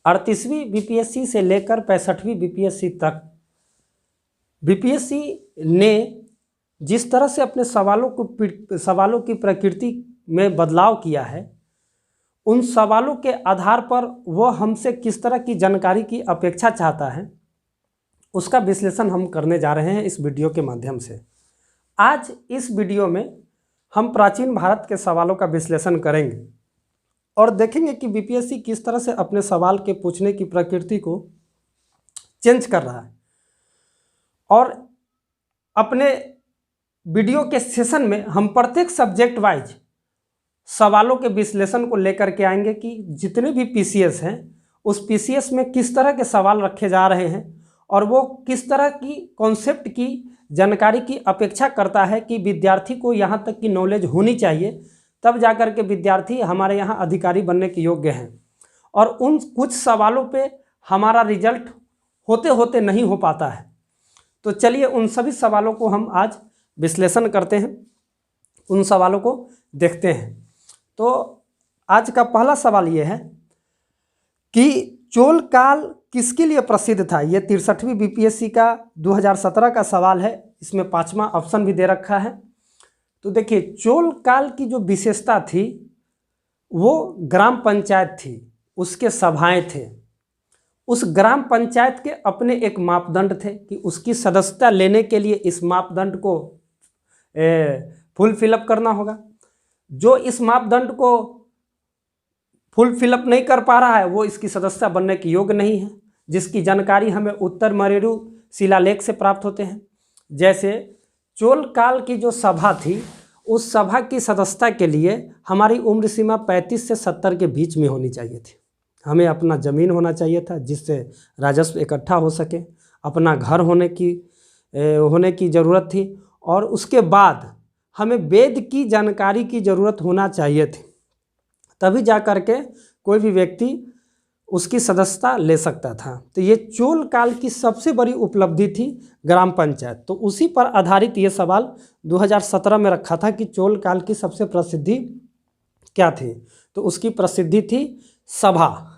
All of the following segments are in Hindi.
38वीं बीपीएससी से लेकर 65वीं बीपीएससी तक बीपीएससी ने जिस तरह से अपने सवालों की प्रकृति में बदलाव किया है, उन सवालों के आधार पर वह हमसे किस तरह की जानकारी की अपेक्षा चाहता है, उसका विश्लेषण हम करने जा रहे हैं इस वीडियो के माध्यम से। आज इस वीडियो में हम प्राचीन भारत के सवालों का विश्लेषण करेंगे और देखेंगे कि बीपीएससी किस तरह से अपने सवाल के पूछने की प्रकृति को चेंज कर रहा है। और अपने वीडियो के सेशन में हम प्रत्येक सब्जेक्ट वाइज सवालों के विश्लेषण को लेकर के आएंगे कि जितने भी पीसीएस हैं उस पीसीएस में किस तरह के सवाल रखे जा रहे हैं और वो किस तरह की कॉन्सेप्ट की जानकारी की अपेक्षा करता है कि विद्यार्थी को यहाँ तक की नॉलेज होनी चाहिए, तब जाकर के विद्यार्थी हमारे यहाँ अधिकारी बनने के योग्य हैं। और उन कुछ सवालों पे हमारा रिजल्ट होते होते नहीं हो पाता है। तो चलिए उन सभी सवालों को हम आज विश्लेषण करते हैं, उन सवालों को देखते हैं। तो आज का पहला सवाल ये है कि चोल काल किसके लिए प्रसिद्ध था। ये 63वीं बीपीएससी का 2017 का सवाल है। इसमें 5वां ऑप्शन भी दे रखा है। तो देखिए, चोल काल की जो विशेषता थी वो ग्राम पंचायत थी, उसके सभाएं थे। उस ग्राम पंचायत के अपने एक मापदंड थे कि उसकी सदस्यता लेने के लिए इस मापदंड को फुल फिलअप करना होगा। जो इस मापदंड को फुल फिलअप नहीं कर पा रहा है वो इसकी सदस्यता बनने के योग्य नहीं है, जिसकी जानकारी हमें उत्तर मरेरू शिलालेख से प्राप्त होते हैं। जैसे चोल काल की जो सभा थी, उस सभा की सदस्यता के लिए हमारी उम्र सीमा 35 से 70 के बीच में होनी चाहिए थी। हमें अपना ज़मीन होना चाहिए था जिससे राजस्व इकट्ठा हो सके, अपना घर होने की ज़रूरत थी, और उसके बाद हमें वेद की जानकारी की ज़रूरत होना चाहिए थी। तभी जा कर के कोई भी व्यक्ति उसकी सदस्यता ले सकता था। तो ये चोल काल की सबसे बड़ी उपलब्धि थी ग्राम पंचायत। तो उसी पर आधारित ये सवाल 2017 में रखा था कि चोल काल की सबसे प्रसिद्धि क्या थी। तो उसकी प्रसिद्धि थी सभा,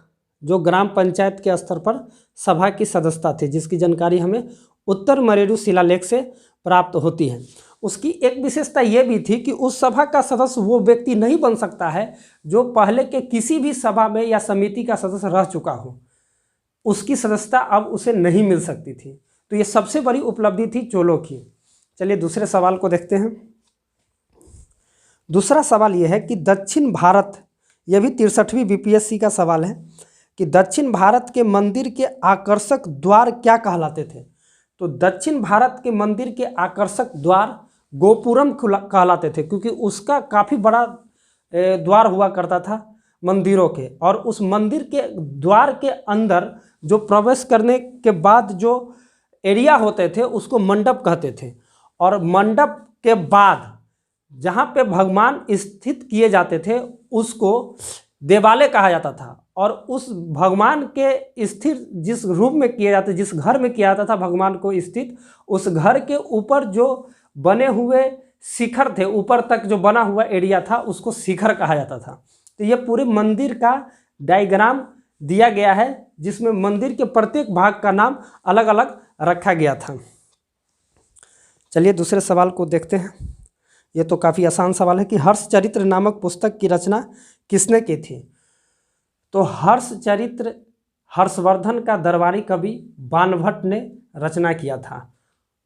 जो ग्राम पंचायत के स्तर पर सभा की सदस्यता थी, जिसकी जानकारी हमें उत्तर मरेरू शिलालेख से प्राप्त होती है। उसकी एक विशेषता ये भी थी कि उस सभा का सदस्य वो व्यक्ति नहीं बन सकता है जो पहले के किसी भी सभा में या समिति का सदस्य रह चुका हो, उसकी सदस्यता अब उसे नहीं मिल सकती थी। तो ये सबसे बड़ी उपलब्धि थी चोलों की। चलिए दूसरे सवाल को देखते हैं। दूसरा सवाल यह है कि दक्षिण भारत, यह भी 63वीं बीपीएससी का सवाल है, कि दक्षिण भारत के मंदिर के आकर्षक द्वार क्या कहलाते थे। तो दक्षिण भारत के मंदिर के आकर्षक द्वार गोपुरम कहलाते थे, क्योंकि उसका काफ़ी बड़ा द्वार हुआ करता था मंदिरों के, और उस मंदिर के द्वार के अंदर जो प्रवेश करने के बाद जो एरिया होते थे उसको मंडप कहते थे, और मंडप के बाद जहाँ पे भगवान स्थित किए जाते थे उसको देवालय कहा जाता था। और उस भगवान के स्थिर जिस रूम में किए जाते, जिस घर में किया जाता था भगवान को स्थित, उस घर के ऊपर जो बने हुए शिखर थे, ऊपर तक जो बना हुआ एरिया था उसको शिखर कहा जाता था। तो ये पूरे मंदिर का डायग्राम दिया गया है, जिसमें मंदिर के प्रत्येक भाग का नाम अलग अलग रखा गया था। चलिए दूसरे सवाल को देखते हैं। ये तो काफ़ी आसान सवाल है कि हर्षचरित्र नामक पुस्तक की रचना किसने की थी। तो हर्षचरित्र हर्षवर्धन का दरबारी कवि बाणभट्ट ने रचना किया था।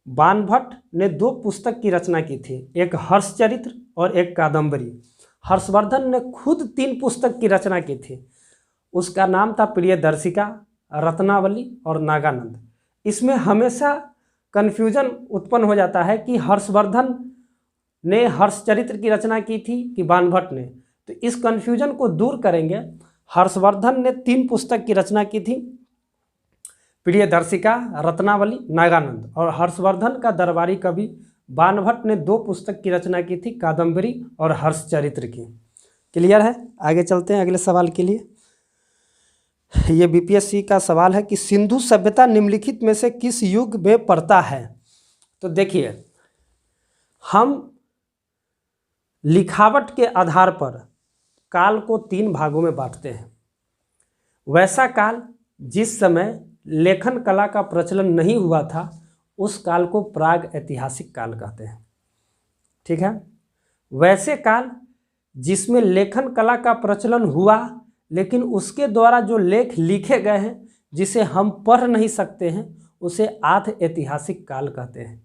बाणभट्ट ने 2 पुस्तक की रचना की थी, एक हर्षचरित्र और एक कादंबरी। हर्षवर्धन ने खुद 3 पुस्तक की रचना की थी। उसका नाम था प्रियदर्शिका, रत्नावली और नागानंद। इसमें हमेशा कन्फ्यूजन उत्पन्न हो जाता है कि हर्षवर्धन ने हर्षचरित्र की रचना की थी कि बाणभट्ट ने। तो इस कन्फ्यूजन को दूर करेंगे। हर्षवर्धन ने 3 पुस्तक की रचना की थी, प्रियदर्शिका, रत्नावली, नागानंद, और हर्षवर्धन का दरबारी कवि बाणभट्ट ने 2 पुस्तक की रचना की थी, कादंबरी और हर्षचरित्र की। क्लियर है? आगे चलते हैं अगले सवाल के लिए। ये बीपीएससी का सवाल है कि सिंधु सभ्यता निम्नलिखित में से किस युग में पड़ता है। तो देखिए, हम लिखावट के आधार पर काल को 3 भागों में बांटते हैं। वैसा काल जिस समय लेखन कला का प्रचलन नहीं हुआ था उस काल को प्राग ऐतिहासिक काल कहते हैं। ठीक है। वैसे काल जिसमें लेखन कला का प्रचलन हुआ लेकिन उसके द्वारा जो लेख लिखे गए हैं जिसे हम पढ़ नहीं सकते हैं उसे आध ऐतिहासिक काल कहते हैं।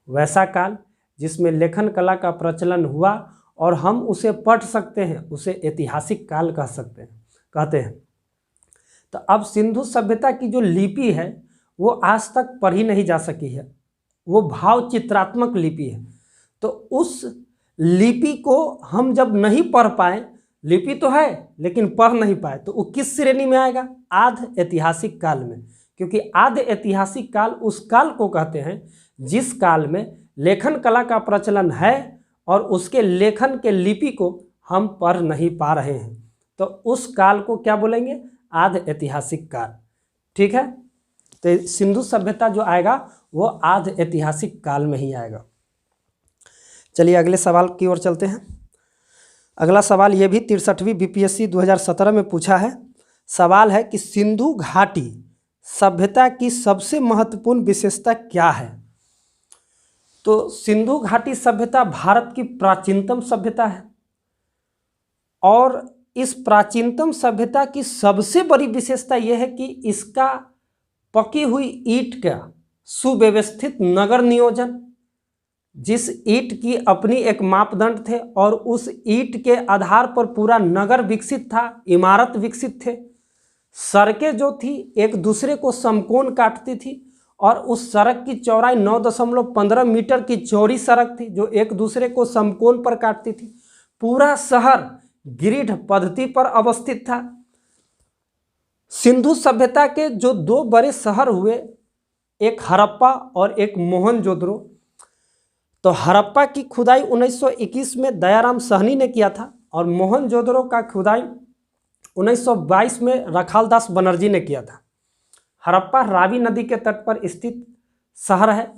वैसा काल जिसमें लेखन कला का प्रचलन हुआ और हम उसे पढ़ सकते हैं उसे ऐतिहासिक काल कहते हैं। तो अब सिंधु सभ्यता की जो लिपि है वो आज तक पढ़ी नहीं जा सकी है, वो भाव चित्रात्मक लिपि है। तो उस लिपि को हम जब नहीं पढ़ पाए, लिपि तो है लेकिन पढ़ नहीं पाए, तो वो किस श्रेणी में आएगा? आध ऐतिहासिक काल में। क्योंकि आध ऐतिहासिक काल उस काल को कहते हैं जिस काल में लेखन कला का प्रचलन है और उसके लेखन के लिपि को हम पढ़ नहीं पा रहे हैं, तो उस काल को क्या बोलेंगे? आध ऐतिहासिक काल। ठीक है। तो सिंधु सभ्यता जो आएगा वो आध ऐतिहासिक काल में ही आएगा। चलिए अगले सवाल की ओर चलते हैं। अगला सवाल ये भी 63वीं बीपीएससी 2017 में पूछा है। सवाल है कि सिंधु घाटी सभ्यता की सबसे महत्वपूर्ण विशेषता क्या है? तो सिंधु घाटी सभ्यता भारत की प्राचीनतम सभ्यता है और इस प्राचीनतम सभ्यता की सबसे बड़ी विशेषता यह है कि इसका पकी हुई ईंट का सुव्यवस्थित नगर नियोजन, जिस ईंट की अपनी एक मापदंड थे और उस ईंट के आधार पर पूरा नगर विकसित था, इमारत विकसित थे। सड़कें जो थी एक दूसरे को समकोण काटती थी और उस सड़क की चौड़ाई 9.15 मीटर की चौड़ी सड़क थी जो एक दूसरे को समकोण पर काटती थी। पूरा शहर ग्रिड पद्धति पर अवस्थित था। सिंधु सभ्यता के जो दो बड़े शहर हुए, एक हड़प्पा और एक मोहनजोदड़ो। तो हड़प्पा की खुदाई 1921 में दयाराम साहनी ने किया था और मोहनजोदड़ो का खुदाई 1922 में रखालदास बनर्जी ने किया था। हड़प्पा रावी नदी के तट पर स्थित शहर है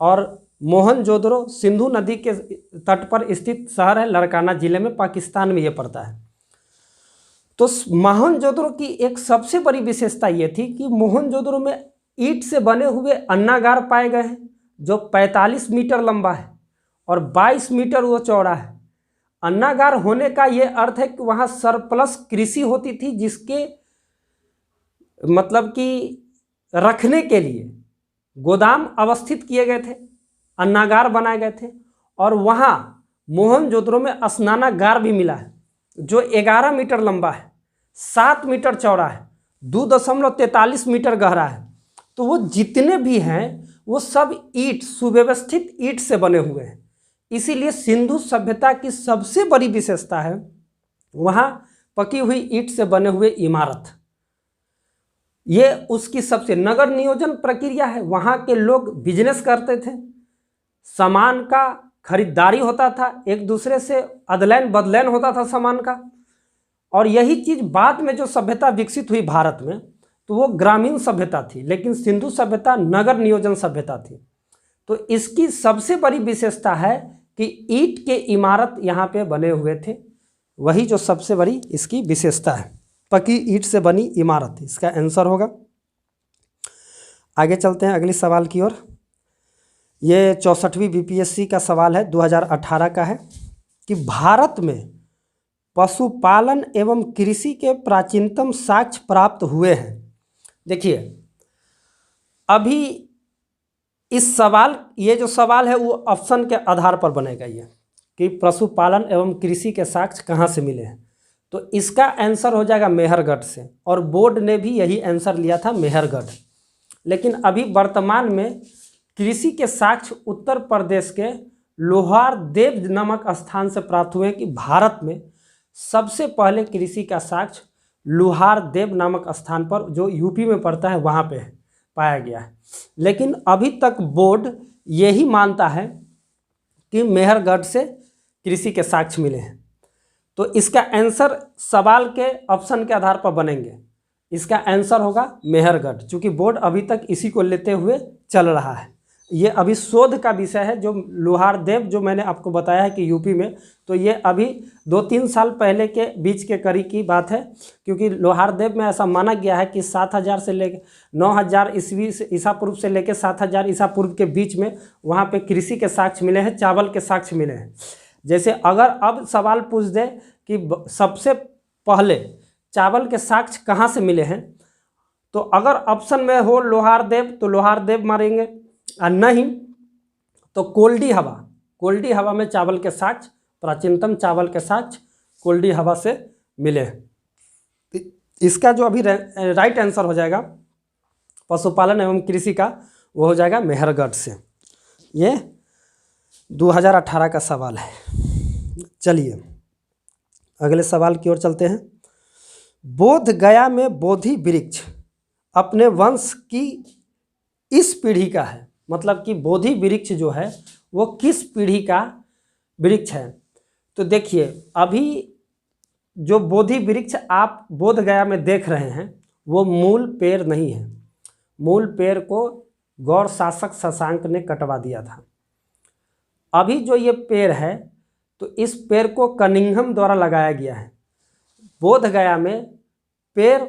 और मोहनजोदड़ो सिंधु नदी के तट पर स्थित शहर है, लड़काना जिले में, पाकिस्तान में ये पड़ता है। तो मोहनजोदड़ो की एक सबसे बड़ी विशेषता ये थी कि मोहनजोदड़ो में ईंट से बने हुए अन्नागार पाए गए हैं जो 45 मीटर लंबा है और 22 मीटर वो चौड़ा है। अन्नागार होने का ये अर्थ है कि वहाँ सरप्लस कृषि होती थी जिसके मतलब कि रखने के लिए गोदाम अवस्थित किए गए थे, अन्नागार बनाए गए थे। और वहाँ मोहनजोदड़ो में स्नानागार भी मिला है जो 11 मीटर लंबा है, 7 मीटर चौड़ा है, 2.43 मीटर गहरा है। तो वो जितने भी हैं वो सब ईंट, सुव्यवस्थित ईंट से बने हुए हैं। इसीलिए सिंधु सभ्यता की सबसे बड़ी विशेषता है वहाँ पकी हुई ईंट से बने हुए इमारत। ये उसकी सबसे नगर नियोजन प्रक्रिया है। वहाँ के लोग बिजनेस करते थे, सामान का खरीदारी होता था, एक दूसरे से अदलैन बदलैन होता था सामान का। और यही चीज़ बाद में जो सभ्यता विकसित हुई भारत में, तो वो ग्रामीण सभ्यता थी, लेकिन सिंधु सभ्यता नगर नियोजन सभ्यता थी। तो इसकी सबसे बड़ी विशेषता है कि ईंट के इमारत यहाँ पे बने हुए थे, वही जो सबसे बड़ी इसकी विशेषता है, पकी ईंट से बनी इमारत। इसका आंसर होगा। आगे चलते हैं अगले सवाल की ओर। ये 64वीं बीपीएससी का सवाल है, 2018 का है कि भारत में पशुपालन एवं कृषि के प्राचीनतम साक्ष्य प्राप्त हुए हैं। देखिए अभी इस सवाल, ये जो सवाल है वो ऑप्शन के आधार पर बनेगा ये कि पशुपालन एवं कृषि के साक्ष्य कहाँ से मिले हैं। तो इसका आंसर हो जाएगा मेहरगढ़ से, और बोर्ड ने भी यही आंसर लिया था, मेहरगढ़। लेकिन अभी वर्तमान में कृषि के साक्ष्य उत्तर प्रदेश के लोहारदेव नामक स्थान से प्राप्त हुए कि भारत में सबसे पहले कृषि का साक्ष्य लोहारदेव नामक स्थान पर, जो यूपी में पड़ता है, वहाँ पे पाया गया है। लेकिन अभी तक बोर्ड यही मानता है कि मेहरगढ़ से कृषि के साक्ष्य मिले हैं। तो इसका आंसर सवाल के ऑप्शन के आधार पर बनेंगे। इसका आंसर होगा मेहरगढ़, चूँकि बोर्ड अभी तक इसी को लेते हुए चल रहा है। ये अभी शोध का विषय है, जो लोहारदेव जो मैंने आपको बताया है कि यूपी में, तो ये अभी 2-3 साल पहले के बीच के करीब की बात है, क्योंकि लोहारदेव में ऐसा माना गया है कि 7000 से लेकर 9000 ईसा पूर्व से लेकर 7000 ईसा पूर्व के बीच में वहाँ पे कृषि के साक्ष्य मिले हैं, चावल के साक्ष्य मिले हैं। जैसे अगर अब सवाल पूछ दे कि सबसे पहले चावल के साक्ष्य कहाँ से मिले हैं, तो अगर ऑप्शन में हो लोहारदेव तो लोहारदेव मारेंगे, और नहीं तो कोल्डी हवा में चावल के साक्ष्य, प्राचीनतम चावल के साक्ष्य कोल्डी हवा से मिले हैं। इसका जो अभी राइट आंसर हो जाएगा पशुपालन एवं कृषि का, वो हो जाएगा मेहरगढ़ से। ये 2018 का सवाल है। चलिए अगले सवाल की ओर चलते हैं। बोध गया में बोधि वृक्ष अपने वंश की इस पीढ़ी का है, मतलब कि बोधि वृक्ष जो है वो किस पीढ़ी का वृक्ष है। तो देखिए अभी जो बोधि वृक्ष आप बोध गया में देख रहे हैं वो मूल पेड़ नहीं है, मूल पेड़ को गौड़ शासक शशांक ने कटवा दिया था। अभी जो ये पेड़ है तो इस पेड़ को कनिंघम द्वारा लगाया गया है। बोध गया में पेड़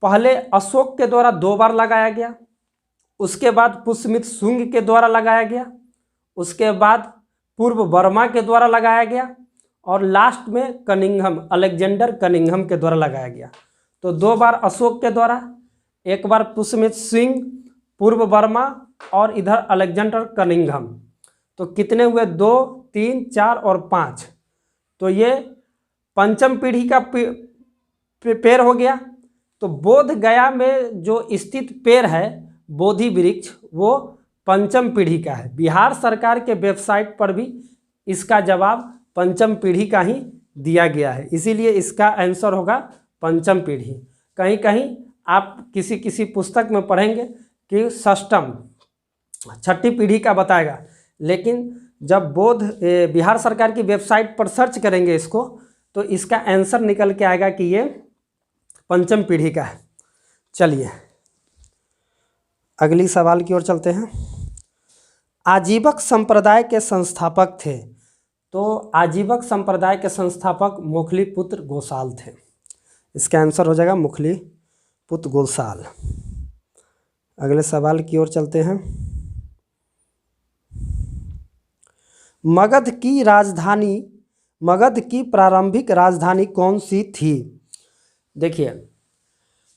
पहले अशोक के द्वारा 2 बार लगाया गया, उसके बाद पुष्यमित्र शुंग के द्वारा लगाया गया, उसके बाद पूर्व वर्मा के द्वारा लगाया गया, और लास्ट में कनिंघम अलेक्जेंडर कनिंघम के द्वारा लगाया गया। तो 2 बार अशोक के द्वारा, 1 बार पुष्यमित्र सिंह, पूर्व वर्मा और इधर अलेक्जेंडर कनिंघम। तो कितने हुए? 2, 3, 4 और 5। तो ये पंचम पीढ़ी का पेड़ हो गया। तो बोध गया में जो स्थित पेड़ है बोधि वृक्ष वो पंचम पीढ़ी का है। बिहार सरकार के वेबसाइट पर भी इसका जवाब पंचम पीढ़ी का ही दिया गया है, इसीलिए इसका आंसर होगा पंचम पीढ़ी। कहीं कहीं आप किसी पुस्तक में पढ़ेंगे कि षष्ठम, 6ठी पीढ़ी का बताएगा, लेकिन जब बिहार सरकार की वेबसाइट पर सर्च करेंगे इसको तो इसका आंसर निकल के आएगा कि ये पंचम पीढ़ी का है। चलिए अगली सवाल की ओर चलते हैं। आजीवक संप्रदाय के संस्थापक थे, तो आजीवक संप्रदाय के संस्थापक मुखलीपुत्र गोसाल थे। इसका आंसर हो जाएगा मुखलीपुत्र गोसाल। अगले सवाल की ओर चलते हैं। मगध की प्रारंभिक राजधानी कौन सी थी? देखिए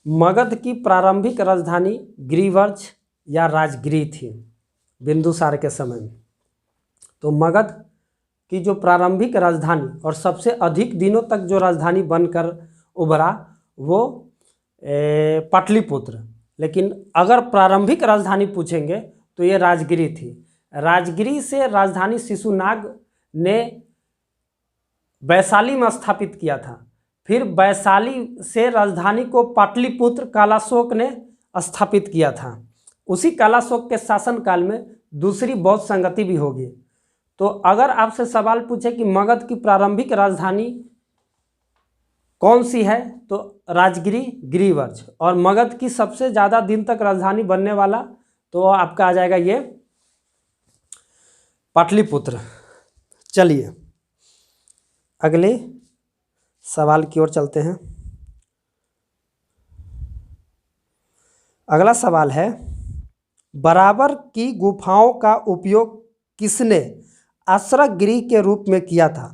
मगध की प्रारंभिक राजधानी गिरिवर्ज या राजगिरी थी बिंदुसार के समय में। तो मगध की जो प्रारंभिक राजधानी और सबसे अधिक दिनों तक जो राजधानी बनकर उभरा वो पाटलिपुत्र, लेकिन अगर प्रारंभिक राजधानी पूछेंगे तो ये राजगिरी थी। राजगिरी से राजधानी शिशुनाग ने वैशाली में स्थापित किया था, फिर वैशाली से राजधानी को पाटलिपुत्र कालाशोक ने स्थापित किया था। उसी कालाशोक के शासनकाल में दूसरी बौद्ध संगति भी होगी। तो अगर आपसे सवाल पूछे कि मगध की प्रारंभिक राजधानी कौन सी है तो राजगिरी, गिरिवर्ज, और मगध की सबसे ज़्यादा दिन तक राजधानी बनने वाला तो आपका आ जाएगा ये पाटलिपुत्र। चलिए अगले सवाल की ओर चलते हैं। अगला सवाल है, बराबर की गुफाओं का उपयोग किसने आश्रय गृह के रूप में किया था?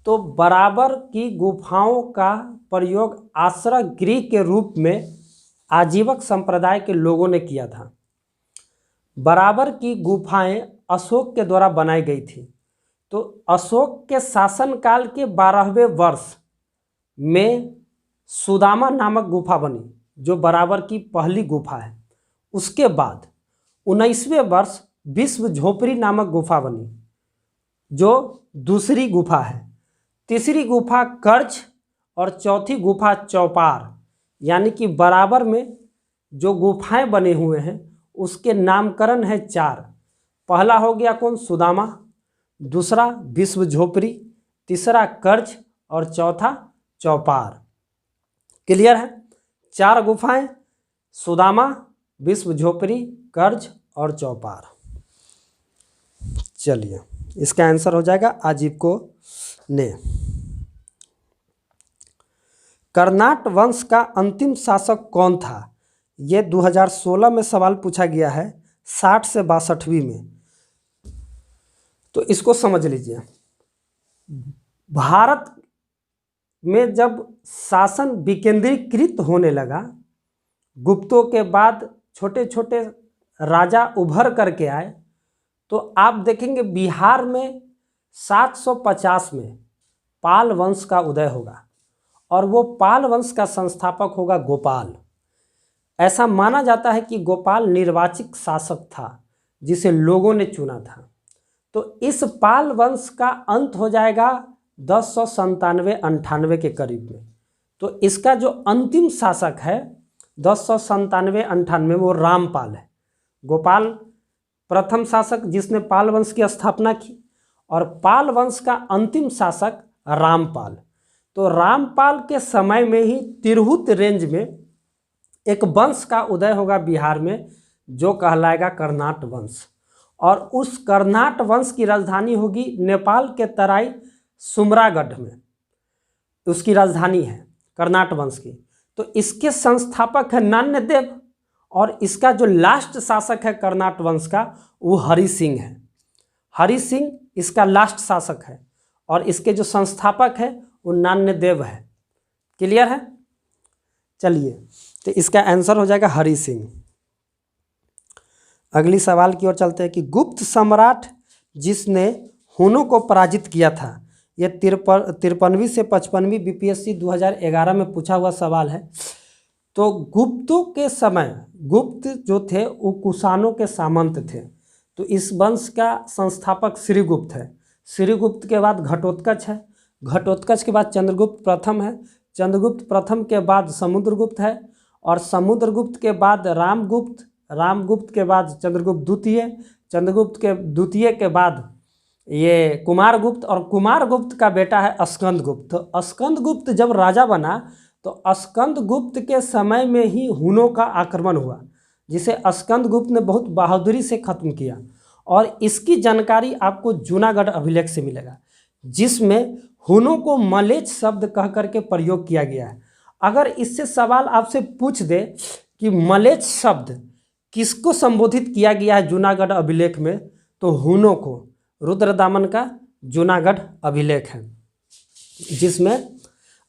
तो बराबर की गुफाओं का प्रयोग आश्रय गृह के रूप में आजीवक संप्रदाय के लोगों ने किया था। बराबर की गुफाएं अशोक के द्वारा बनाई गई थी। तो अशोक के शासनकाल के 12वें वर्ष में सुदामा नामक गुफा बनी, जो बराबर की पहली गुफा है। उसके बाद 19वें वर्ष विश्व झोपड़ी नामक गुफा बनी, जो दूसरी गुफा है। तीसरी गुफा कर्ज और चौथी गुफा चौपार, यानी कि बराबर में जो गुफाएं बने हुए हैं उसके नामकरण है 4। पहला हो गया कौन? सुदामा, दूसरा विश्व झोपड़ी, तीसरा कर्ज और चौथा चौपार। क्लियर है? 4 गुफाएं, सुदामा, विश्व झोपड़ी, कर्ज और चौपार। चलिए, इसका आंसर हो जाएगा आजीविको ने। कर्नाट वंश का अंतिम शासक कौन था? ये 2016 में सवाल पूछा गया है, 60 से 62वीं में। तो इसको समझ लीजिए। भारत में जब शासन विकेंद्रीकृत होने लगा, गुप्तों के बाद छोटे छोटे राजा उभर करके आए, तो आप देखेंगे बिहार में 750 में पाल वंश का उदय होगा और वो पाल वंश का संस्थापक होगा गोपाल। ऐसा माना जाता है कि गोपाल निर्वाचित शासक था जिसे लोगों ने चुना था। तो इस पाल वंश का अंत हो जाएगा 1097-98 के करीब में। तो इसका जो अंतिम शासक है 1097-98 वो रामपाल है। गोपाल प्रथम शासक जिसने पाल वंश की स्थापना की, और पाल वंश का अंतिम शासक रामपाल। तो रामपाल के समय में ही तिरहुत रेंज में एक वंश का उदय होगा बिहार में, जो कहलाएगा कर्नाट वंश। और उस कर्नाट वंश की राजधानी होगी नेपाल के तराई सुमरागढ़ में, उसकी राजधानी है कर्नाट वंश की। तो इसके संस्थापक है नान्यदेव, और इसका जो लास्ट शासक है कर्नाट वंश का वो हरि सिंह है। हरि सिंह इसका लास्ट शासक है, और इसके जो संस्थापक है वो नान्यदेव है। क्लियर है? चलिए, तो इसका आंसर हो जाएगा हरि सिंह। अगली सवाल की ओर चलते हैं कि गुप्त सम्राट जिसने हुनों को पराजित किया था, यह 53वीं से 55वीं बीपीएससी 2011 में पूछा हुआ सवाल है। तो गुप्तों के समय गुप्त जो थे वो कुषाणों के सामंत थे। तो इस वंश का संस्थापक श्रीगुप्त है। श्रीगुप्त के बाद घटोत्कच है, घटोत्कच के बाद चंद्रगुप्त प्रथम है, चंद्रगुप्त प्रथम के बाद समुद्रगुप्त है, और समुद्रगुप्त के बाद रामगुप्त, रामगुप्त के बाद चंद्रगुप्त द्वितीय, चंद्रगुप्त के द्वितीय के बाद ये कुमारगुप्त, और कुमारगुप्त का बेटा है स्कंदगुप्त। तो स्कंदगुप्त जब राजा बना तो स्कंदगुप्त के समय में ही हुनों का आक्रमण हुआ, जिसे स्कंदगुप्त ने बहुत बहादुरी से खत्म किया। और इसकी जानकारी आपको जूनागढ़ अभिलेख से मिलेगा, जिसमें हुनों को मलेच्छ शब्द कह करके प्रयोग किया गया है। अगर इससे सवाल आपसे पूछ दे कि मलेच्छ शब्द किसको संबोधित किया गया है जूनागढ़ अभिलेख में, तो हुनों को। रुद्रदामन का जूनागढ़ अभिलेख है, जिसमें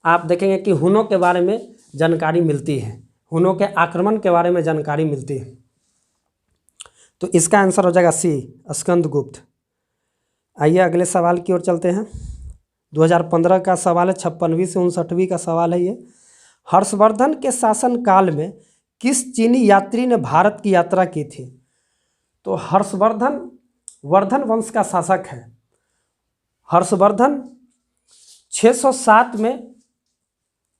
आप देखेंगे कि हुनों के बारे में जानकारी मिलती है, हुनों के आक्रमण के बारे में जानकारी मिलती है। तो इसका आंसर हो जाएगा सी, स्कंदगुप्त। आइए अगले सवाल की ओर चलते हैं। 2015 का सवाल है, 56वीं से 59वीं का सवाल है ये। हर्षवर्धन के शासनकाल में किस चीनी यात्री ने भारत की यात्रा की थी? तो हर्षवर्धन वर्धन वंश का शासक है। हर्षवर्धन 607 में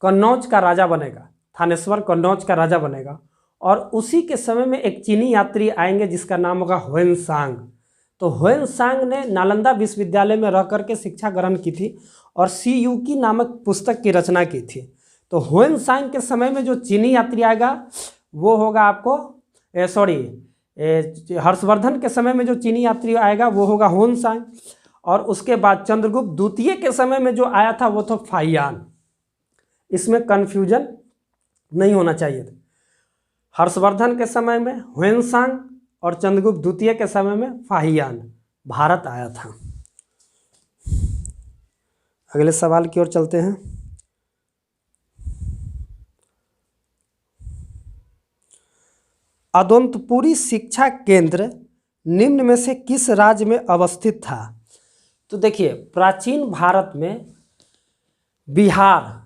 कन्नौज का राजा बनेगा, थानेश्वर कन्नौज का राजा बनेगा, और उसी के समय में एक चीनी यात्री आएंगे जिसका नाम होगा ह्वेनसांग। तो ह्वेनसांग ने नालंदा विश्वविद्यालय में रह करके शिक्षा ग्रहण की थी और सीयूकी नामक पुस्तक की रचना की थी। तो ह्वेनसांग के समय में जो चीनी यात्री आएगा वो होगा आपको हर्षवर्धन के समय में जो चीनी यात्री आएगा वो होगा ह्वेनसांग, और उसके बाद चंद्रगुप्त द्वितीय के समय में जो आया था वो था फाहियान। इसमें कन्फ्यूजन नहीं होना चाहिए था। हर्षवर्धन के समय में ह्वेनसांग और चंद्रगुप्त द्वितीय के समय में फाहियान भारत आया था। अगले सवाल की ओर चलते हैं। अदोन्तपुरी शिक्षा केंद्र निम्न में से किस राज्य में अवस्थित था? तो देखिए, प्राचीन भारत में बिहार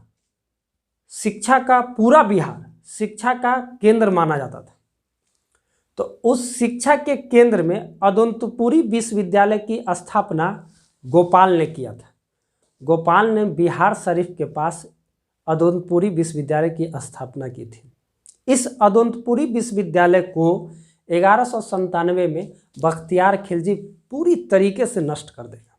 शिक्षा का, पूरा बिहार शिक्षा का केंद्र माना जाता था। तो उस शिक्षा के केंद्र में अदोन्तपुरी विश्वविद्यालय की स्थापना गोपाल ने किया था। गोपाल ने बिहार शरीफ के पास अदोन्तपुरी विश्वविद्यालय की स्थापना की थी। इस अदोन्तपुरी विश्वविद्यालय को 1197 में बख्तियार खिलजी पूरी तरीके से नष्ट कर देगा।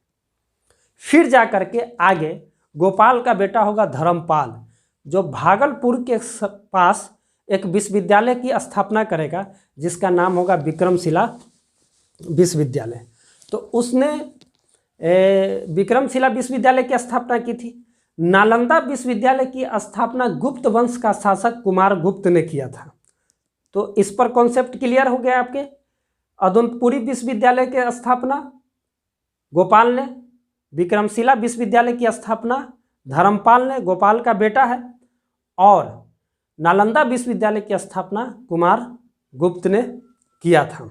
फिर जा कर के आगे गोपाल का बेटा होगा धर्मपाल, जो भागलपुर के पास एक विश्वविद्यालय की स्थापना करेगा जिसका नाम होगा विक्रमशिला विश्वविद्यालय। तो उसने विक्रमशिला विश्वविद्यालय की स्थापना की थी। नालंदा विश्वविद्यालय की स्थापना गुप्त वंश का शासक कुमार गुप्त ने किया था। तो इस पर कॉन्सेप्ट क्लियर हो गया आपके। अदुनपुरी विश्वविद्यालय की स्थापना गोपाल ने, विक्रमशिला विश्वविद्यालय की स्थापना धर्मपाल ने, गोपाल का बेटा है, और नालंदा विश्वविद्यालय की स्थापना कुमार गुप्त ने किया था।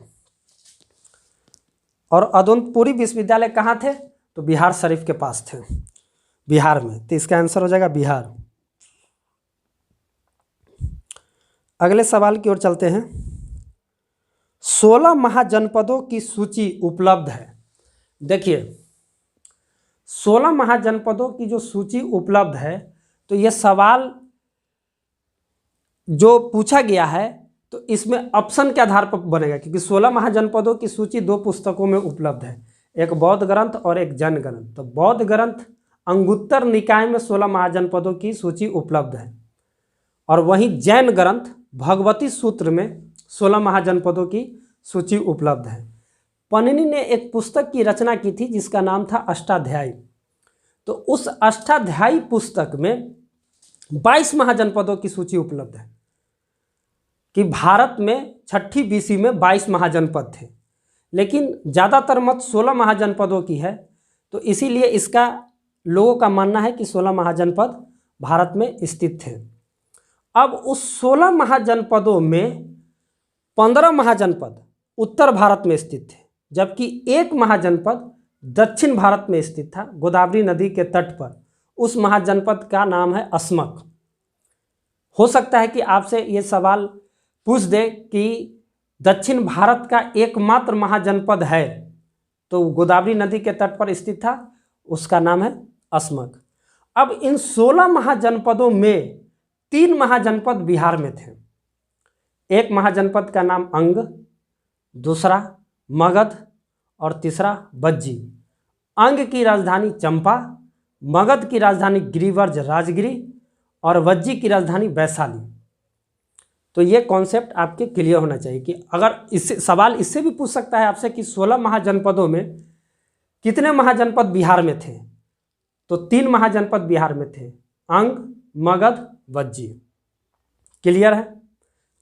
और अदुनपुरी विश्वविद्यालय कहाँ थे? तो बिहार शरीफ के पास थे, बिहार में। तो इसका आंसर हो जाएगा बिहार। अगले सवाल की ओर चलते हैं। 16 महाजनपदों की सूची उपलब्ध है। देखिए 16 महाजनपदों की जो सूची उपलब्ध है, तो यह सवाल जो पूछा गया है तो इसमें ऑप्शन के आधार पर बनेगा, क्योंकि 16 महाजनपदों की सूची 2 पुस्तकों में उपलब्ध है, एक बौद्ध ग्रंथ और एक जैन ग्रंथ। तो बौद्ध ग्रंथ अंगुत्तर निकाय में 16 महाजनपदों की सूची उपलब्ध है, और वहीं जैन ग्रंथ भगवती सूत्र में 16 महाजनपदों की सूची उपलब्ध है। पनिनी ने एक पुस्तक की रचना की थी जिसका नाम था अष्टाध्यायी। तो उस अष्टाध्यायी पुस्तक में 22 महाजनपदों की सूची उपलब्ध है, कि भारत में 6ठी BC में 22 महाजनपद थे, लेकिन ज़्यादातर मत 16 महाजनपदों की है। तो इसीलिए इसका लोगों का मानना है कि 16 महाजनपद भारत में स्थित थे। अब उस 16 महाजनपदों में 15 महाजनपद उत्तर भारत में स्थित थे, जबकि एक महाजनपद दक्षिण भारत में स्थित था, गोदावरी नदी के तट पर। उस महाजनपद का नाम है अस्मक। हो सकता है कि आपसे ये सवाल पूछ दे कि दक्षिण भारत का एकमात्र महाजनपद है, तो गोदावरी नदी के तट पर स्थित था, उसका नाम है अस्मक। अब इन 16 महाजनपदों में 3 महाजनपद बिहार में थे। एक महाजनपद का नाम अंग, दूसरा मगध और तीसरा बज्जी। अंग की राजधानी चंपा, मगध की राजधानी गिरिवर्ज राजगिरी और वज्जी की राजधानी वैशाली। तो ये कॉन्सेप्ट आपके क्लियर होना चाहिए कि अगर इससे सवाल इससे भी पूछ सकता है आपसे कि 16 महाजनपदों में कितने महाजनपद बिहार में थे, तो 3 महाजनपद बिहार में थे, अंग, मगध, वज्जी। क्लियर है?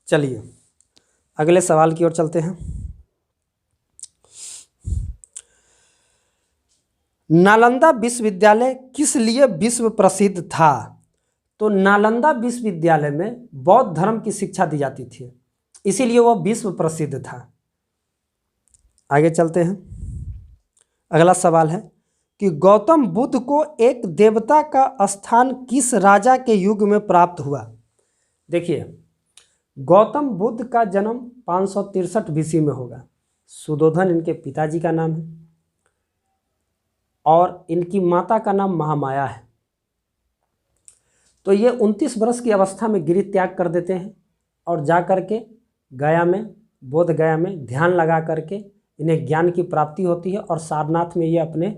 चलिए अगले सवाल की ओर चलते हैं। नालंदा विश्वविद्यालय किस लिए विश्व प्रसिद्ध था? तो नालंदा विश्वविद्यालय में बौद्ध धर्म की शिक्षा दी जाती थी, इसीलिए वह विश्व प्रसिद्ध था। आगे चलते हैं। अगला सवाल है कि गौतम बुद्ध को एक देवता का स्थान किस राजा के युग में प्राप्त हुआ? देखिए गौतम बुद्ध का जन्म 563 BC में होगा। सुधोधन इनके पिताजी का नाम है और इनकी माता का नाम महामाया है। तो ये 29 वर्ष की अवस्था में गृह त्याग कर देते हैं और जा कर के गया में, बोध गया में ध्यान लगा करके इन्हें ज्ञान की प्राप्ति होती है, और सारनाथ में ये अपने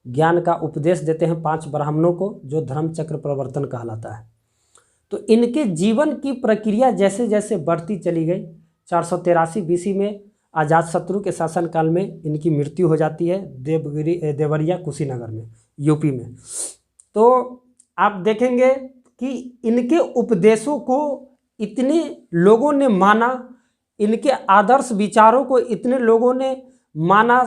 ज्ञान का उपदेश देते हैं 5 ब्राह्मणों को, जो धर्मचक्र प्रवर्तन कहलाता है। तो इनके जीवन की प्रक्रिया जैसे जैसे बढ़ती चली गई। 483 BC में अजातशत्रु के शासनकाल में इनकी मृत्यु हो जाती है देवरिया कुशीनगर में, यूपी में। तो आप देखेंगे कि इनके उपदेशों को इतने लोगों ने माना, इनके आदर्श विचारों को इतने लोगों ने माना,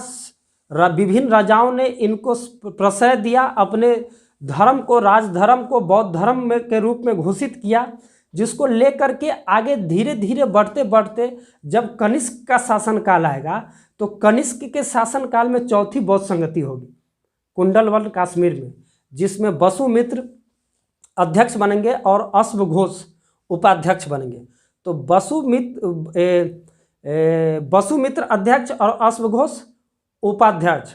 विभिन्न राजाओं ने इनको प्रश्रय दिया, अपने धर्म को, राजधर्म को बौद्ध धर्म में के रूप में घोषित किया, जिसको लेकर के आगे धीरे धीरे बढ़ते बढ़ते जब कनिष्क का शासनकाल आएगा तो कनिष्क के शासनकाल में चौथी बौद्ध संगति होगी कुंडलवल कश्मीर में, जिसमें वसुमित्र अध्यक्ष बनेंगे और अश्वघोष उपाध्यक्ष बनेंगे। तो वसुमित्र अध्यक्ष और अश्वघोष उपाध्यक्ष।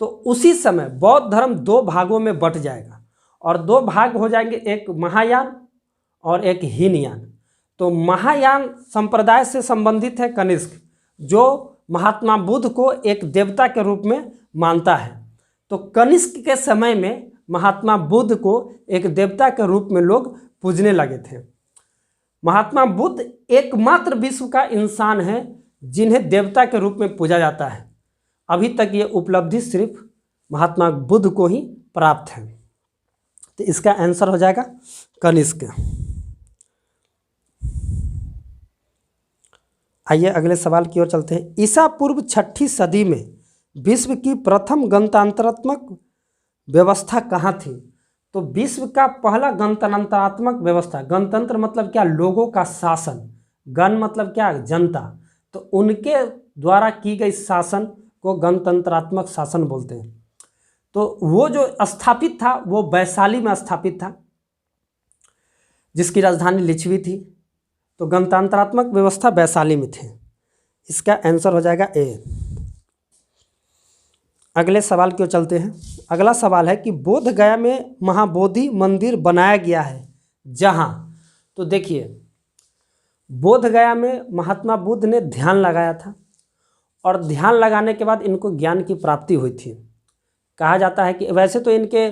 तो उसी समय बौद्ध धर्म 2 भागों में बट जाएगा और 2 भाग हो जाएंगे, एक महायान और एक हीनयान। तो महायान संप्रदाय से संबंधित है कनिष्क, जो महात्मा बुद्ध को एक देवता के रूप में मानता है। तो कनिष्क के समय में महात्मा बुद्ध को एक देवता के रूप में लोग पूजने लगे थे। महात्मा बुद्ध एकमात्र विश्व का इंसान है जिन्हें देवता के रूप में पूजा जाता है। अभी तक ये उपलब्धि सिर्फ महात्मा बुद्ध को ही प्राप्त है। तो इसका आंसर हो जाएगा कनिष्क। आइए अगले सवाल की ओर चलते हैं। ईसा पूर्व 6ठी सदी में विश्व की प्रथम गणतंत्रात्मक व्यवस्था कहाँ थी? तो विश्व का पहला गणतंत्रात्मक व्यवस्था, गणतंत्र मतलब क्या? लोगों का शासन, गण मतलब क्या? जनता। तो उनके द्वारा की गई शासन को गणतंत्रात्मक शासन बोलते हैं। तो वो जो स्थापित था वो वैशाली में स्थापित था, जिसकी राजधानी लिच्छवी थी। तो गणतंत्रात्मक व्यवस्था वैशाली में थी। इसका आंसर हो जाएगा ए। अगले सवाल की ओर चलते हैं। अगला सवाल है कि बोध गया में महाबोधि मंदिर बनाया गया है जहाँ, तो देखिए बोध गया में महात्मा बुद्ध ने ध्यान लगाया था और ध्यान लगाने के बाद इनको ज्ञान की प्राप्ति हुई थी। कहा जाता है कि वैसे तो इनके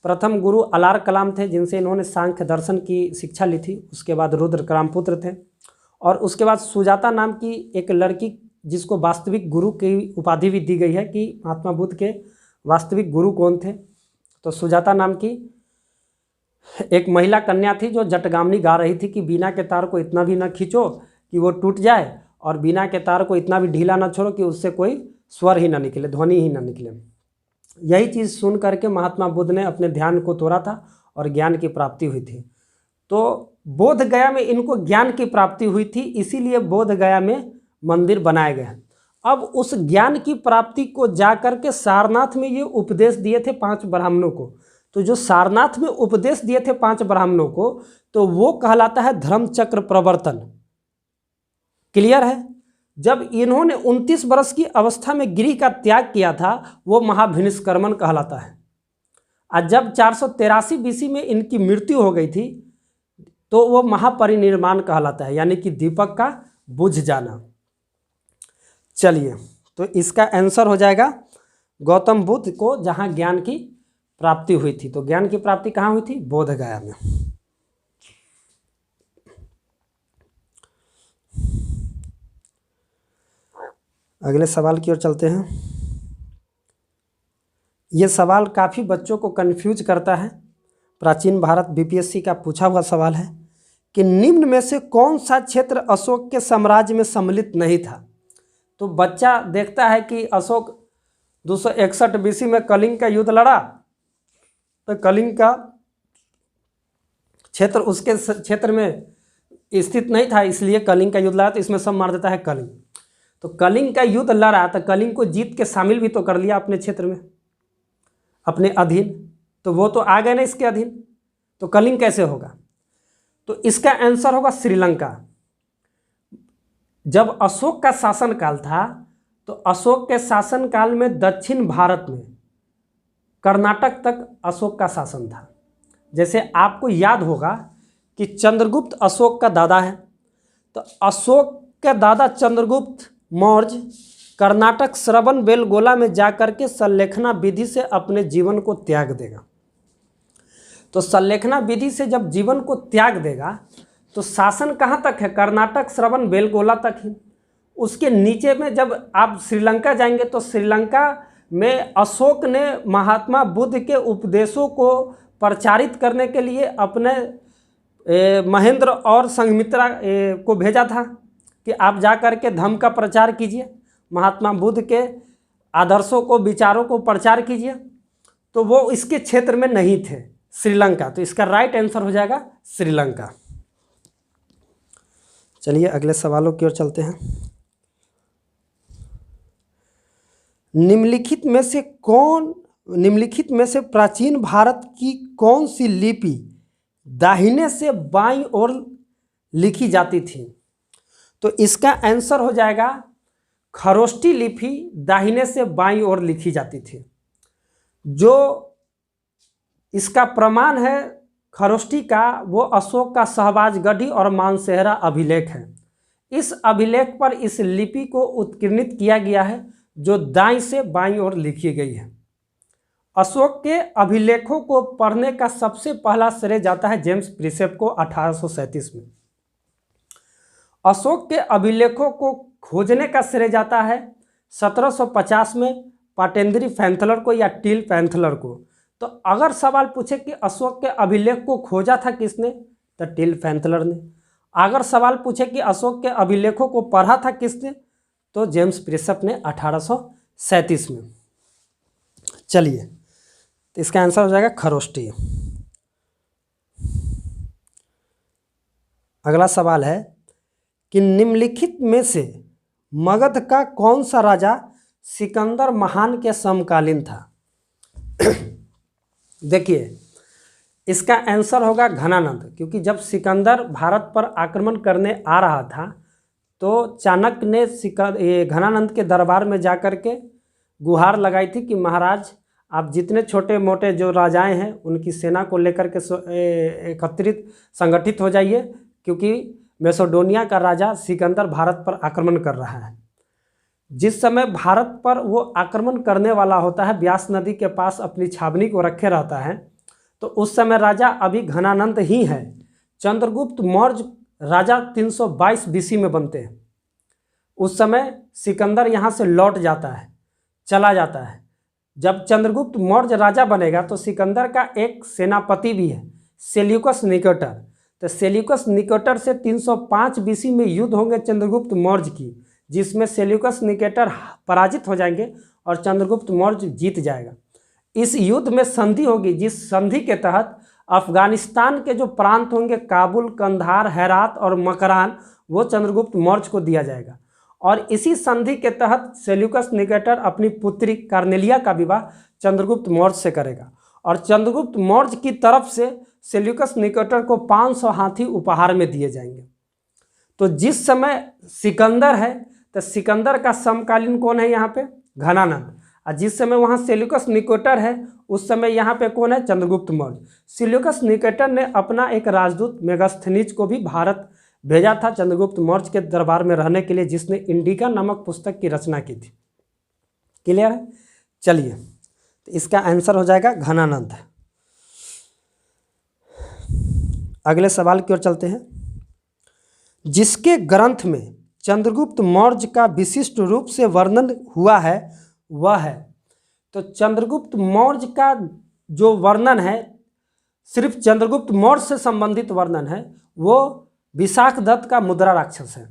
प्रथम गुरु अलार कलाम थे, जिनसे इन्होंने सांख्य दर्शन की शिक्षा ली थी। उसके बाद रुद्र कामपुत्र थे और उसके बाद सुजाता नाम की एक लड़की, जिसको वास्तविक गुरु की उपाधि भी दी गई है कि महात्मा बुद्ध के वास्तविक गुरु कौन थे। तो सुजाता नाम की एक महिला कन्या थी जो जटगामनी गा रही थी कि बीना के तार को इतना भी ना खींचो कि वो टूट जाए और बीना के तार को इतना भी ढीला ना छोड़ो कि उससे कोई स्वर ही ना निकले, ध्वनि ही ना निकले। यही चीज़ सुन करके महात्मा बुद्ध ने अपने ध्यान को तोड़ा था और ज्ञान की प्राप्ति हुई थी। तो बोध गया में इनको ज्ञान की प्राप्ति हुई थी, इसीलिए बोध गया में मंदिर बनाए गए हैं। अब उस ज्ञान की प्राप्ति को जाकर के सारनाथ में ये उपदेश दिए थे 5 ब्राह्मणों को। तो जो सारनाथ में उपदेश दिए थे 5 ब्राह्मणों को, तो वो कहलाता है धर्म चक्र प्रवर्तन। क्लियर है? जब इन्होंने 29 वर्ष की अवस्था में गृह का त्याग किया था वो महाभिनिष्क्रमण कहलाता है। और जब 483 BC में इनकी मृत्यु हो गई थी तो वो महापरिनिर्वाण कहलाता है, यानी कि दीपक का बुझ जाना। चलिए, तो इसका आंसर हो जाएगा गौतम बुद्ध को जहाँ ज्ञान की प्राप्ति हुई थी। तो ज्ञान की प्राप्ति कहाँ हुई थी? बोध गया में। अगले सवाल की ओर चलते हैं। ये सवाल काफ़ी बच्चों को कंफ्यूज करता है। प्राचीन भारत BPSC का पूछा हुआ सवाल है कि निम्न में से कौन सा क्षेत्र अशोक के साम्राज्य में सम्मिलित नहीं था? तो बच्चा देखता है कि अशोक 261 BC में कलिंग का युद्ध लड़ा, तो कलिंग का क्षेत्र उसके क्षेत्र में स्थित नहीं था, इसलिए कलिंग का युद्ध लड़ा, तो इसमें सब मार देता है कलिंग। तो कलिंग का युद्ध लड़ा तो कलिंग को जीत के शामिल भी तो कर लिया अपने क्षेत्र में, अपने अधीन। तो वो तो आ गए ना इसके अधीन, तो कलिंग कैसे होगा? तो इसका आंसर होगा श्रीलंका। जब अशोक का शासनकाल था तो अशोक के शासनकाल में दक्षिण भारत में कर्नाटक तक अशोक का शासन था। जैसे आपको याद होगा कि चंद्रगुप्त अशोक का दादा है, तो अशोक के दादा चंद्रगुप्त मौर्य कर्नाटक श्रवण बेलगोला में जाकर के संलेखना विधि से अपने जीवन को त्याग देगा। तो संलेखना विधि से जब जीवन को त्याग देगा तो शासन कहाँ तक है? कर्नाटक श्रवण बेलगोला तक ही। उसके नीचे में जब आप श्रीलंका जाएंगे तो श्रीलंका में अशोक ने महात्मा बुद्ध के उपदेशों को प्रचारित करने के लिए अपने महेंद्र और संघमित्रा को भेजा था कि आप जा कर के धम्म का प्रचार कीजिए, महात्मा बुद्ध के आदर्शों को, विचारों को प्रचार कीजिए। तो वो इसके क्षेत्र में नहीं थे, श्रीलंका। तो इसका राइट आंसर हो जाएगा श्रीलंका। चलिए अगले सवालों की ओर चलते हैं। निम्नलिखित में से प्राचीन भारत की कौन सी लिपि दाहिने से बाईं ओर लिखी जाती थी? तो इसका आंसर हो जाएगा खरोष्टी लिपि दाहिने से बाईं ओर लिखी जाती थी। जो इसका प्रमाण है खरोष्टी का, वो अशोक का शहबाजगढ़ी और मानसेहरा अभिलेख है। इस अभिलेख पर इस लिपि को उत्कीर्णित किया गया है जो दाईं से बाईं ओर लिखी गई है। अशोक के अभिलेखों को पढ़ने का सबसे पहला श्रेय जाता है जेम्स प्रिसेप को 1837 में। अशोक के अभिलेखों को खोजने का श्रेय जाता है 1750 में पाटेंद्री पैंथलर को या टील पैंथलर को। तो अगर सवाल पूछे कि अशोक के अभिलेख को खोजा था किसने, तो टील पैंथलर ने। अगर सवाल पूछे कि अशोक के अभिलेखों को पढ़ा था किसने, तो जेम्स प्रिसप ने 1837 में। चलिए, तो इसका आंसर हो जाएगा खरोष्टी। अगला सवाल है कि निम्नलिखित में से मगध का कौन सा राजा सिकंदर महान के समकालीन था। देखिए, इसका आंसर होगा घनानंद, क्योंकि जब सिकंदर भारत पर आक्रमण करने आ रहा था तो चाणक्य ने घनानंद के दरबार में जाकर के गुहार लगाई थी कि महाराज, आप जितने छोटे मोटे जो राजाएं हैं उनकी सेना को लेकर के संगठित हो जाइए, क्योंकि मैसेडोनिया का राजा सिकंदर भारत पर आक्रमण कर रहा है। जिस समय भारत पर वो आक्रमण करने वाला होता है, व्यास नदी के पास अपनी छावनी को रखे रहता है, तो उस समय राजा अभी घनानंद ही है। चंद्रगुप्त मौर्य राजा 322 बीसी में बनते हैं। उस समय सिकंदर यहाँ से लौट जाता है, चला जाता है। जब चंद्रगुप्त मौर्य राजा बनेगा तो सिकंदर का एक सेनापति भी है, सेल्यूकस निकेटर। तो सेल्यूकस निकेटर से 305 बीसी में युद्ध होंगे चंद्रगुप्त मौर्य की, जिसमें सेल्यूकस निकेटर पराजित हो जाएंगे और चंद्रगुप्त मौर्य जीत जाएगा। इस युद्ध में संधि होगी, जिस संधि के तहत अफगानिस्तान के जो प्रांत होंगे, काबुल, कंधार, हेरात और मकरान, वो चंद्रगुप्त मौर्य को दिया जाएगा। और इसी संधि के तहत सेल्यूकस निकेटर अपनी पुत्री कार्नेलिया का विवाह चंद्रगुप्त मौर्य से करेगा, और चंद्रगुप्त मौर्य की तरफ से सेल्यूकस निकेटर को 500 हाथी उपहार में दिए जाएंगे। तो जिस समय सिकंदर है, तो सिकंदर का समकालीन कौन है यहाँ पे, घनानंद। और जिस समय वहाँ सेल्यूकस निकेटर है, उस समय यहाँ पे कौन है, चंद्रगुप्त मौर्य। सेल्यूकस निकेटर ने अपना एक राजदूत मेगास्थनीज को भी भारत भेजा था चंद्रगुप्त मौर्य के दरबार में रहने के लिए, जिसने इंडिका नामक पुस्तक की रचना की थी। क्लियर है। चलिए, तो इसका आंसर हो जाएगा घनानंद। अगले सवाल की ओर चलते हैं। जिसके ग्रंथ में चंद्रगुप्त मौर्य का विशिष्ट रूप से वर्णन हुआ है वह है, तो चंद्रगुप्त मौर्य का जो वर्णन है, सिर्फ चंद्रगुप्त मौर्य से संबंधित वर्णन है, वो विशाख दत्त का मुद्रा राक्षस है।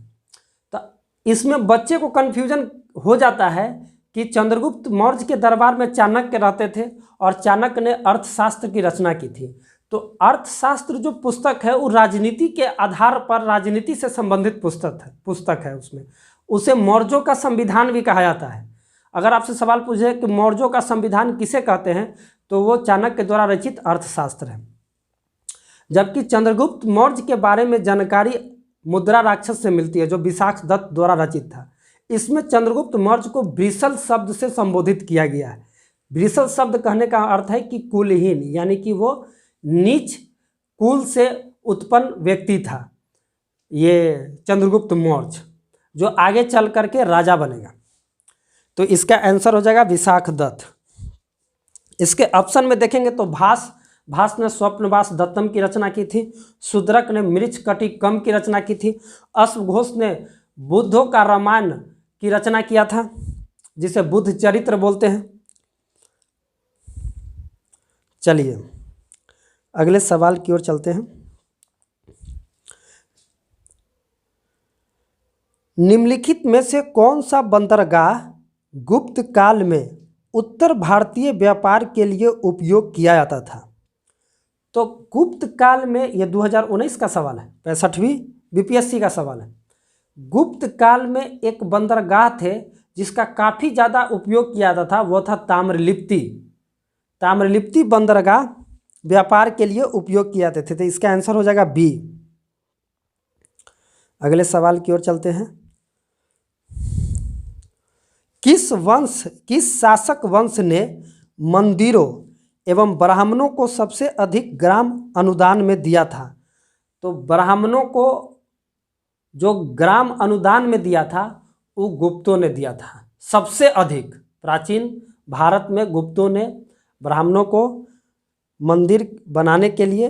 तो इसमें बच्चे को कन्फ्यूजन हो जाता है कि चंद्रगुप्त मौर्य के दरबार में चाणक्य रहते थे और चाणक्य ने अर्थशास्त्र की रचना की थी। तो अर्थशास्त्र जो पुस्तक है वो राजनीति के आधार पर, राजनीति से संबंधित पुस्तक है। उसमें उसे मौर्यों का संविधान भी कहा जाता है। अगर आपसे सवाल पूछे कि मौर्यों का संविधान किसे कहते हैं, तो वो चाणक्य द्वारा रचित अर्थशास्त्र है। जबकि चंद्रगुप्त मौर्य के बारे में जानकारी मुद्रा राक्षस से मिलती है, जो विशाख दत्त द्वारा रचित था। इसमें चंद्रगुप्त मौर्य को वृषल शब्द से संबोधित किया गया है। वृषल शब्द कहने का अर्थ है कि कुलहीन, यानी कि वो नीच कुल से उत्पन्न व्यक्ति था, ये चंद्रगुप्त मौर्य, जो आगे चल करके राजा बनेगा। तो इसका आंसर हो जाएगा विशाख दत्त। इसके ऑप्शन में देखेंगे तो भास ने स्वप्नवास दत्तम की रचना की थी, शूद्रक ने मृच्छकटिकम की रचना की थी, अश्वघोष ने बुद्धों का रामायण की रचना किया था, जिसे बुद्ध चरित्र बोलते हैं। चलिए, अगले सवाल की ओर चलते हैं। निम्नलिखित में से कौन सा बंदरगाह गुप्त काल में उत्तर भारतीय व्यापार के लिए उपयोग किया जाता था। तो गुप्त काल में, यह 2019 का सवाल है, 65वीं बीपीएससी का सवाल है। गुप्त काल में एक बंदरगाह थे जिसका काफ़ी ज़्यादा उपयोग किया जाता था, वो था ताम्रलिप्ति। ताम्रलिप्ति बंदरगाह व्यापार के लिए उपयोग किए जाते थे। तो इसका आंसर हो जाएगा बी। अगले सवाल की ओर चलते हैं। किस शासक वंश ने मंदिरों एवं ब्राह्मणों को सबसे अधिक ग्राम अनुदान में दिया था। तो ब्राह्मणों को जो ग्राम अनुदान में दिया था वो गुप्तों ने दिया था सबसे अधिक। प्राचीन भारत में गुप्तों ने ब्राह्मणों को मंदिर बनाने के लिए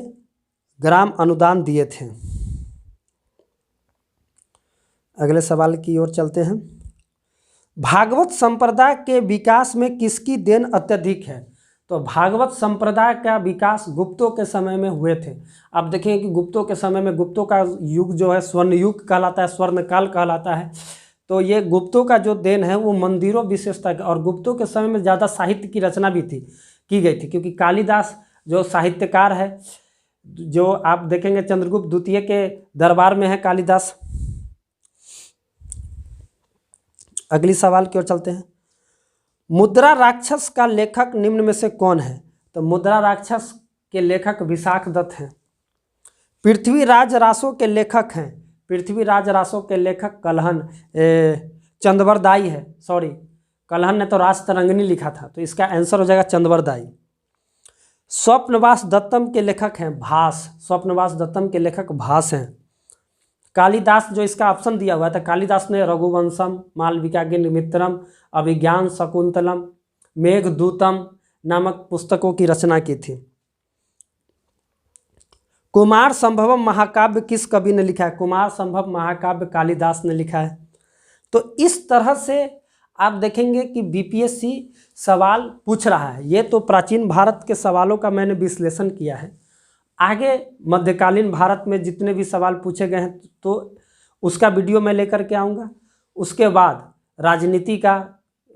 ग्राम अनुदान दिए थे। अगले सवाल की ओर चलते हैं। भागवत संप्रदाय के विकास में किसकी देन अत्यधिक है? तो भागवत संप्रदाय का विकास गुप्तों के समय में हुए थे। आप देखें कि गुप्तों के समय में, गुप्तों का युग जो है स्वर्ण युग कहलाता है, स्वर्ण काल कहलाता है। तो ये गुप्तों का जो देन है वो मंदिरों विशेषता, और गुप्तों के समय में ज़्यादा साहित्य की रचना भी की गई थी, क्योंकि कालिदास जो साहित्यकार है, जो आप देखेंगे चंद्रगुप्त द्वितीय के दरबार में है कालिदास। अगली सवाल की ओर चलते हैं। मुद्रा राक्षस का लेखक निम्न में से कौन है? तो मुद्रा राक्षस के लेखक विशाख दत्त हैं। पृथ्वीराज रासों के लेखक हैं, पृथ्वीराज रासों के लेखक कलहन चंद्रवरदाई है। सॉरी, कलहन ने तो रासतरंगिणी लिखा था, तो इसका आंसर हो जाएगा चंद्रवरदाई। स्वप्नवास दत्तम के लेखक हैं भास, स्वप्नवास दत्तम के लेखक भास हैं। कालिदास, जो इसका ऑप्शन दिया हुआ था, कालिदास ने रघुवंशम, मालविकाग्निमित्रम, अभिज्ञान शकुंतलम, मेघदूतम नामक पुस्तकों की रचना की थी। कुमार संभवम महाकाव्य किस कवि ने लिखा है? कुमार संभव महाकाव्य कालिदास ने लिखा है। तो इस तरह से आप देखेंगे कि बीपीएससी सवाल पूछ रहा है। ये तो प्राचीन भारत के सवालों का मैंने विश्लेषण किया है। आगे मध्यकालीन भारत में जितने भी सवाल पूछे गए हैं तो उसका वीडियो मैं लेकर के आऊँगा। उसके बाद राजनीति का,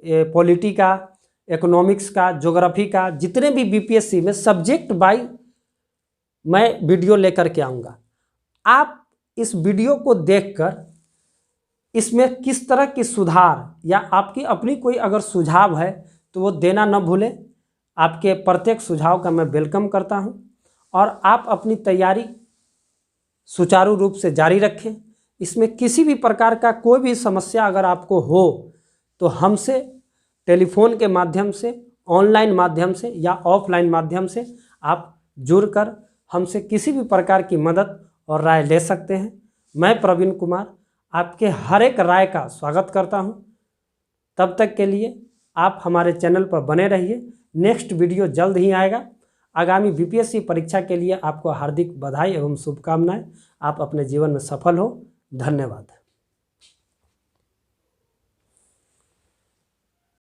पॉलिटी का, इकोनॉमिक्स का, ज्योग्राफी का, जितने भी बीपीएससी में सब्जेक्ट बाई मैं वीडियो लेकर के आऊँगा। आप इस वीडियो को देखकर इसमें किस तरह की सुधार या आपकी अपनी कोई अगर सुझाव है तो वो देना न भूलें। आपके प्रत्येक सुझाव का मैं वेलकम करता हूं और आप अपनी तैयारी सुचारू रूप से जारी रखें। इसमें किसी भी प्रकार का कोई भी समस्या अगर आपको हो तो हमसे टेलीफोन के माध्यम से, ऑनलाइन माध्यम से या ऑफलाइन माध्यम से आप जुड़कर हमसे किसी भी प्रकार की मदद और राय ले सकते हैं। मैं प्रवीण कुमार आपके हर एक राय का स्वागत करता हूं। तब तक के लिए आप हमारे चैनल पर बने रहिए। नेक्स्ट वीडियो जल्द ही आएगा। आगामी बीपीएससी परीक्षा के लिए आपको हार्दिक बधाई एवं शुभकामनाएं। आप अपने जीवन में सफल हो। धन्यवाद।